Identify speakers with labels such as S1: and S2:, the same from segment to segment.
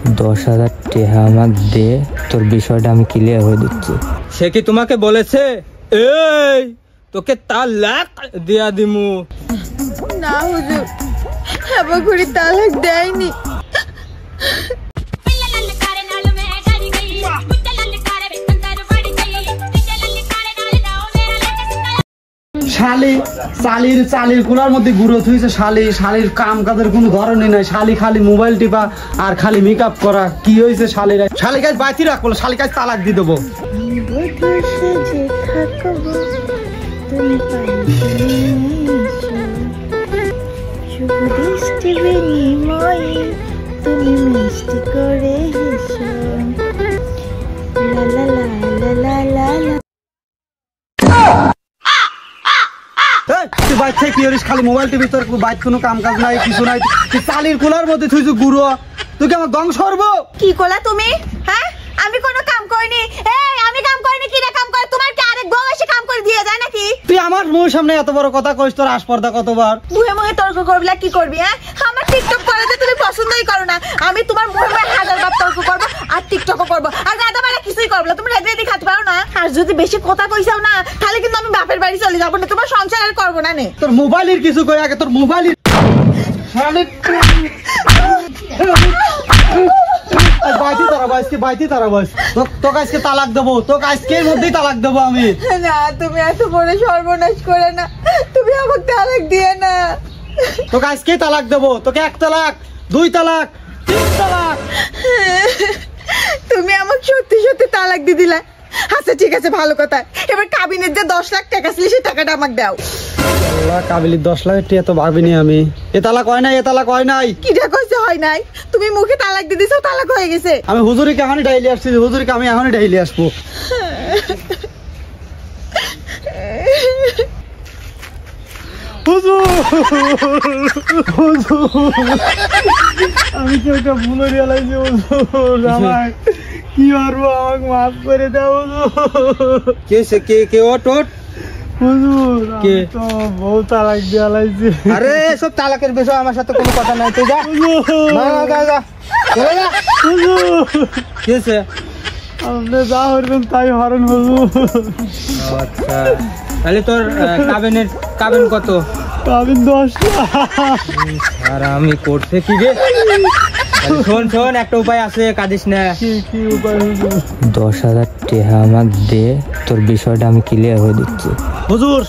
S1: 10,000 টাকা আমাকে দে, তোর বিষয়টা আমি ক্লিয়ার হয়ে দিচ্ছি। সে কি তোমাকে বলেছে এই তোকে তালাক দিয়া দিমু?
S2: না হুজুর, আবার ঘুরি তালাক দেয়নি।
S3: শালির কুলার মধ্যে গুঁড়ো থুইছে। শালির কাম কাজের কোনো ধরনই নাই। শালি খালি মোবাইল টিপা আর খালি মেকআপ করা। কি হয়েছে শালি কাজ বাঁচি রাখবো, শালি কাজ তালাক দিয়ে দেবো।
S2: তুমি মিষ্টি করে হেসো, লা লা লা লা লা লা।
S3: তুই বাইর থেকে কি করিস? খালি মোবাইল টিভি, তোর বাইর কোনো কাম কাজ নাই, কিছু নাই। তুই শালির কুলার মধ্যে তুই গুঁড়ো, তুই কি আমার ধ্বংস করবো?
S2: কি করলা তুমি? হ্যাঁ, আমি কোনো কাম করিনি। এই আমি কাম করিনি, কি রে কাম করে? তোমার কি আরেক বউ এসে কাম করে দিয়ে যায় নাকি?
S3: তুই আমার মুখের সামনে এত বড় কথা কইস, তোর আসপর্দা কতবার?
S2: মুখে মুখে তর্ক করবি, কি করবি? হ্যাঁ, আমার টিকটক করে যে তুমি পছন্দই করো না। আমি তোমার মুখে মুখে হাজার বার তর্ক করবো আর টিকটকও করবো, আর গাদা বেলা কিছুই করবো না। তুমি রেডি রেডি খাতে পারো না? আর যদি বেশি কথা কইসাও না, তাহলে কিন্তু আমি বাপের বাড়ি চলে যাবো না, তোমার সংসার আর করবো না নে।
S3: তোর মোবাইলের কিছু কই আগে, তোর মোবাইলের তোকে আজকে তালাক দেবো, তোকে আজকের মধ্যেই তালাক দেবো আমি।
S2: না, তুমি এত বড় সর্বনাশ করে না, তুমি আমাকে তালাক দিয়ে না।
S3: তোকে আজকেই তালাক দেবো, তোকে 1 তালাক, 2 তালাক, 3 তালাক।
S2: তুমি আমাকে সত্যি সত্যি তালাক দিয়ে দিলা। আচ্ছা ঠিক আছে, ভালো কথা। এবার কাবিনের যে 10 লাখ টাকা ছিল সেই টাকাটা আমাকে দাও।
S3: কাবিলির 10 লাখের টিয়া তো ভাবিনি আমি। এ তালাক হয় নাই, এ তালাক হয় নাই।
S2: কিটা কইছে হয় নাই? তুমি মুখে তালাক দিয়ে দিছো, তালাক হয়ে গেছে।
S3: আমি হুজুরিকে এখনই ডাইলি আসছি, হুজুরিকে আমি এখনই ডাইলি আসবো। আমি তো ওটা ভুলে রিয়ালাইজ আমার কি করবো, আমাকে মাফ করে দাও কে ওট হুজুর। কে তো বউ তালাক দিয়া লাইছে। আরে সব তালাকের বিষয় আমার সাথে কোনো কথা নাই, তুই যা যা কেছে আপনি যা হরবেন তাই হরেন হুজুর। আচ্ছা, তাহলে তোর কাবিন কত? কাবিন 10 লাখ। আর আমি করছে কি রে? শোন একটা উপায় আছে, কাঁদিস না। কি উপায়? 10,000 টাকা আমাকে দে, তোর বিষয়টা আমি ক্লিয়ার হয়ে দিচ্ছি। হুজুর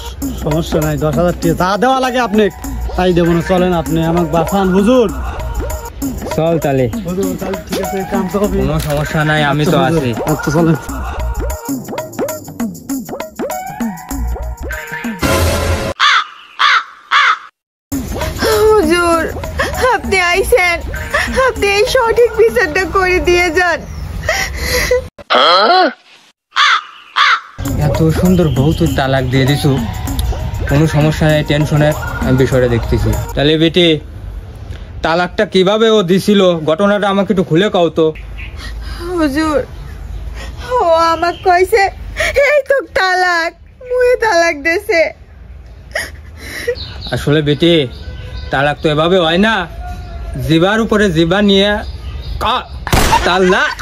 S3: সমস্যা নাই, 10,000 টাকা যা দেওয়া লাগে আপনি তাই দেবো না, চলেন আপনি আমাকে বাঁচান হুজুর। চল তাহলে হুজুর, তাহলে ঠিক আছে, কাম তো হবে, কোনো সমস্যা নাই, আমি তো আছি। আচ্ছা চলেন।
S2: হুজুর আপনি আইছেন, আপনি এই সঠিক বিচারটা করে দিয়ে যান।
S1: এত সুন্দর বউ তুই তালাক দিয়ে দিছু, কোনো সমস্যা নেই, টেনশনের আমি বিষয়টা দেখতেছি। তাহলে বেটি তালাকটা কিভাবে ও দিছিল, ঘটনাটা আমাকে একটু খুলে কও তো।
S2: হুজুর ও আমাকে কইছে এই তো তালাক, মুয়ে তালাক দেছে।
S1: আসলে বেটি তালাক তো এভাবে হয় না, জিবার উপরে জিবা নিয়ে তালাক,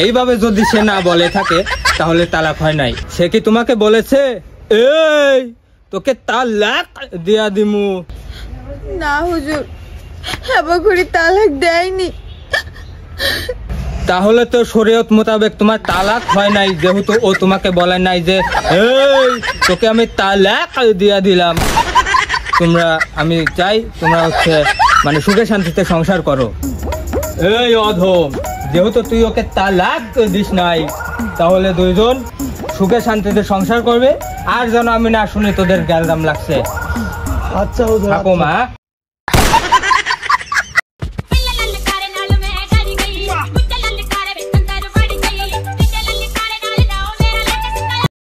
S1: এইভাবে যদি সে না বলে থাকে তাহলে তালাক হয় নাই। সে কি তোমাকে বলেছে এই তোকে তালাক দিয়া দিমু?
S2: না হুজুর, আবার ঘুরি তালাক দেয়নি।
S1: তাহলে তো শরীয়ত মোতাবেক তোমার তালাক হয় নাই, যেহেতু ও তোমাকে বলে নাই যে এই তোকে আমি তালাক দিয়া দিলাম। আমি চাই তোমরা মানে সুখে শান্তিতে সংসার করো। এই অধম, যেহেতু তুই ওকে তালাক দিস নাই, তাহলে দুইজন সুখে শান্তিতে সংসার করবে, আর যেন আমি না শুনি তোদের গ্যালদাম লাগছে।
S3: আচ্ছা
S1: থাকো মা।